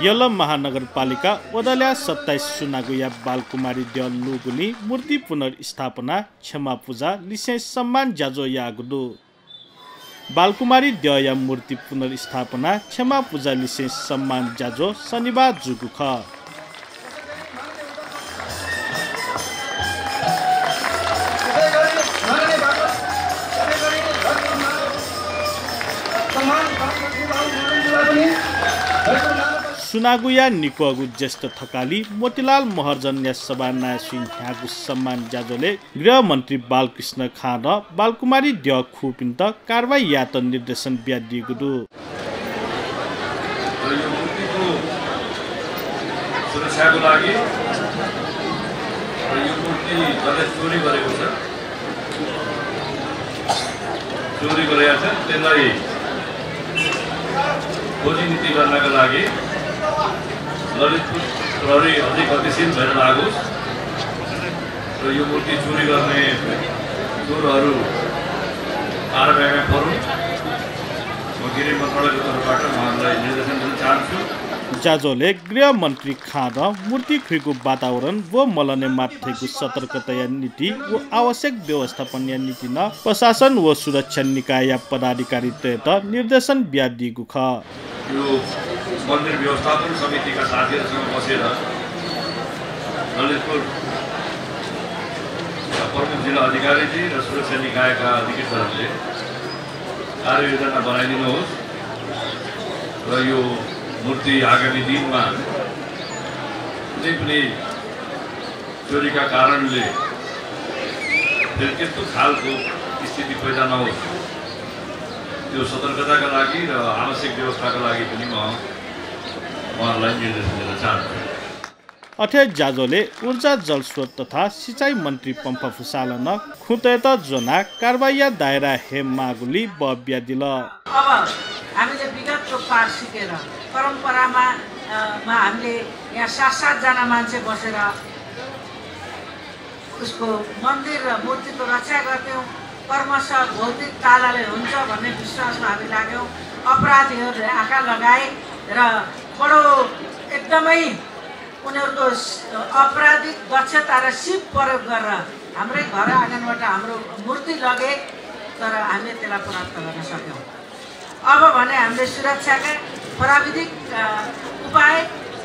यल महानगरपालिका ओदल्या 27 सुनागुया बालकुमारी द्य लुगुली मूर्ति पुनर्स्थापना क्षमा पूजा लिसेंस सम्मान जाजो यागुदु बालकुमारी द्य या मूर्ति पुनर्स्थापना क्षमा पूजा लिसेंस सम्मान जाजो शनिबार जुगुख सुनागुया निकोगु ज्येष्ठ थकाली मोतीलाल महर्जन या सभा नायसिन ह्यागु सम्मान जाजोले गृह मन्त्री बालकृष्ण खान र बालकुमारी द्य खुपिन्त कारबाही यात निर्देशन ब्यादिगुदु सुरक्षाको लागि यो मूर्ति जसले चोरी गरेको छ चोरी गरेका छ त्यसलाई खोजी नीति गर्नका लागि ललितपुर प्रहरी अधिक गतिशील भएर लागोस् र यो मूर्ति चोरी गर्ने चोरहरू कारबाहीमा परुन् म गृह मन्त्रालयको तर्फबाट उहाँहरूलाई निर्देशन दिन चाहन्छु। जाजोले गृह मन्त्री खान मूर्ति खुइको वातावरण व मलने माथेको सतर्कता नीति व आवश्यक व्यवस्थापन नीति न प्रशासन व सुरक्षा निकाय पदाधिकारी तहत निर्देशन ब्यादिगु ख यो मन्दिर व्यवस्थापन समितिका साथीहरूसँग बसेर ललितपुर प्रमुख जिल्ला अधिकारीजी र सुरक्षा निकायका अधिकृतहरूले कार्ययोजना बनाइदिनुहोस् र यो मूर्ति आगामी दिनमा कुनै पनि चोरीका कारणले फेरि त्यस्तो खालको स्थिति पैदा नहोस् त्यो सतर्कताका लागि र आवश्यक व्यवस्थाका लागि पनि म उहाँहरूलाई निर्देशन दिन चाहन्छु। अथे जाजोले ऊर्जा जलस्रोत तथा सिंचाई मन्त्री पम्फा फुसालन खुतेत जोना कारबाही दायरा हे मागुली बब्यादिल अब हामीले विगतको पाठ सिकेर परम्परामा हामीले यहाँ 7-7 जना मान्छे बसेर उसको मन्दिर र मूर्तिको रक्षा गर्थ्यौँ। कर्मशः भौतिक तालाले हुन्छ भन्ने विश्वासमा हामी लाग्यौँ। अपराधीहरूले आँखा लगाए र बडो एकदमै उनीहरूको अपराधिक दक्षता र सिप प्रयोग गरेर हाम्रै घर आँगनबाट हाम्रो मूर्ति लगे तर हामीले त्यसलाई प्राप्त गर्न सक्यौँ। अब भने हामीले सुरक्षाका प्राविधिक उपाय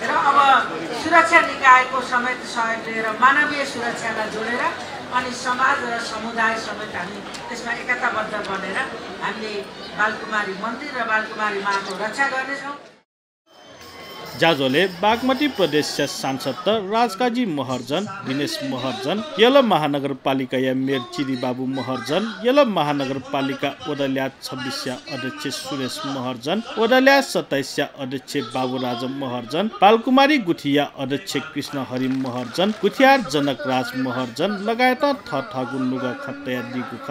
र अब सुरक्षा निकायको समेत सहयोग लिएर मानवीय सुरक्षालाई जोडेर अनि समाज र समुदाय समेत हामी त्यसमा एकताबद्ध बनेर हामीले बालकुमारी मन्दिर र बालकुमारी माको रक्षा गर्नेछौँ। जाजोले बागमती प्रदेश सांसद राजकाजी महर्जन दिनेश महर्जन यल महानगरपालिका या मेयर चिरी बाबु महर्जन यल महानगरपालिका ओदल्या 26 अध्यक्ष सुरेश महर्जन ओदल्या 27 अध्यक्ष बाबुराज महर्जन बालकुमारी गुठिया अध्यक्ष कृष्ण हरि महर्जन गुठियार जनक राज महर्जन लगायत थगु नुग खत्तया दिगुख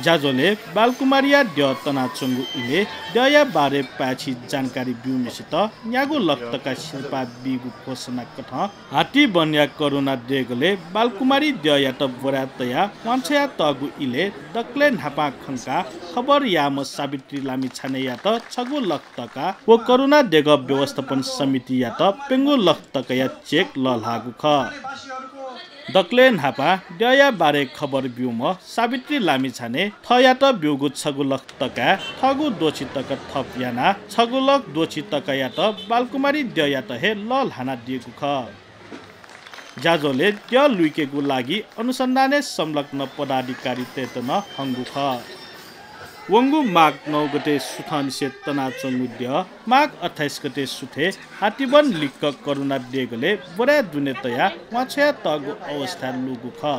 जाजोले बालकुमारिया द्य तनाचुङ्गु इले दया बारे पाछि जानकारी बिउमेसित यागु लक्तका शिल्पा बिगु घोषणा कथ हाटी बन्या करुणा देगले बालकुमारी दया त बोरातया वंशया तगु इले दक्ले नापा खंका खबर याम सावित्री लामी छाने या त छगु लक्तका व करुणा देग व्यवस्थापन समिति या त पेंगु लक्तका या चेक ललागु ख दक्ले नापा दया बारे खबर बिउम सावित्री लामी छाने थयात बिउगु छगुलक तका थगु दोछितक थप याना छगुलक दोछितक यात बालकुमारी दयात हे लल हाना दिएको ख जाजोले त्यो लुइकेको लागि अनुसन्धाने संलग्न पदाधिकारी तेतन हंगु ख वंगु माघ 9 गते सुथानिसे तनाचंगुद्य माघ 28 गते सुथे हाटीवन लिक्क करुणा देगले बडा दुनेतया वाछया तगु अवस्था लुगु ख